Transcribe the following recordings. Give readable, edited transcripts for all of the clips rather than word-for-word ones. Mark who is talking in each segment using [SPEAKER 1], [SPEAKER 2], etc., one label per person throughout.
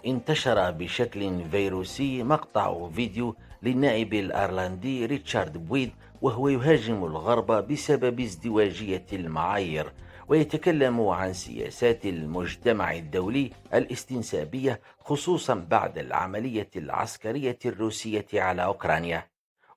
[SPEAKER 1] انتشر بشكل فيروسي مقطع فيديو للنائب الإيرلندي ريتشارد بويد وهو يهاجم الغرب بسبب ازدواجية المعايير، ويتكلم عن سياسات المجتمع الدولي الاستنسابية خصوصا بعد العملية العسكرية الروسية على أوكرانيا.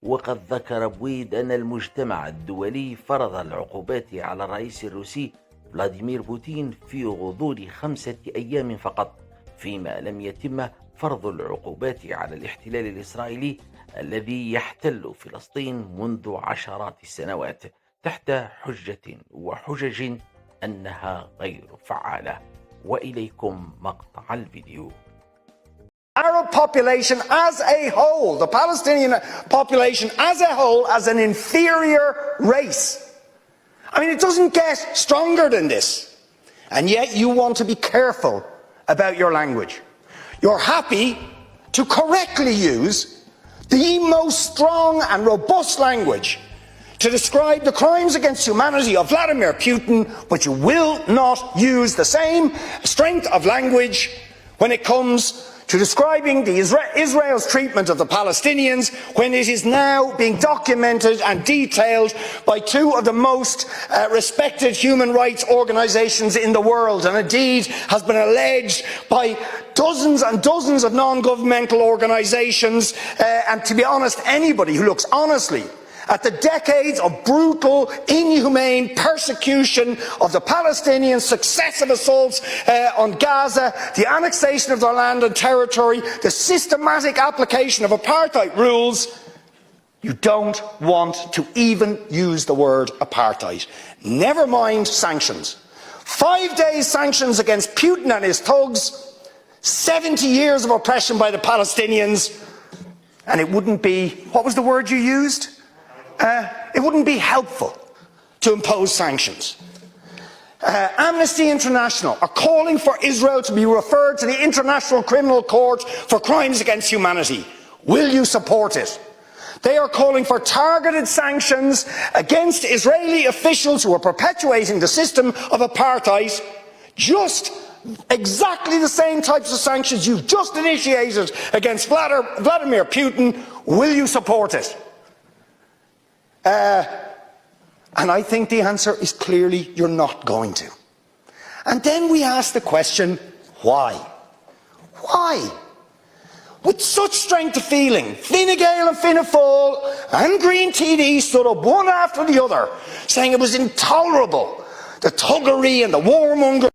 [SPEAKER 1] وقد ذكر بويد أن المجتمع الدولي فرض العقوبات على الرئيس الروسي فلاديمير بوتين في غضون 5 أيام فقط، فيما لم يتم فرض العقوبات على الاحتلال الإسرائيلي الذي يحتل فلسطين منذ عشرات السنوات تحت حجة وحجج أنها غير فعالة. وإليكم مقطع الفيديو.
[SPEAKER 2] Arab population as a whole, the Palestinian population as a whole, as an inferior race. I mean, it doesn't get stronger than this. And yet you want to be careful about your language. You're happy to correctly use the most strong and robust language to describe the crimes against humanity of Vladimir Putin, but you will not use the same strength of language when it comes to describing Israel's treatment of the Palestinians, when it is now being documented and detailed by two of the most respected human rights organisations in the world, and indeed has been alleged by dozens and dozens of non-governmental organisations, and to be honest, anybody who looks honestly at the decades of brutal, inhumane persecution of the Palestinians, successive assaults on Gaza, the annexation of their land and territory, the systematic application of apartheid rules, you don't want to even use the word apartheid. Never mind sanctions. 5 days sanctions against Putin and his thugs, 70 years of oppression by the Palestinians, and it wouldn't be, what was the word you used? It wouldn't be helpful to impose sanctions. Amnesty International are calling for Israel to be referred to the International Criminal Court for crimes against humanity. Will you support it? They are calling for targeted sanctions against Israeli officials who are perpetuating the system of apartheid, just exactly the same types of sanctions you've just initiated against Vladimir Putin. Will you support it? And I think the answer is clearly you're not going to. And then we ask the question, why? Why? With such strength of feeling, Fine Gael and Fianna Fáil and Green TD stood up one after the other, saying it was intolerable, the thuggery and the warmongering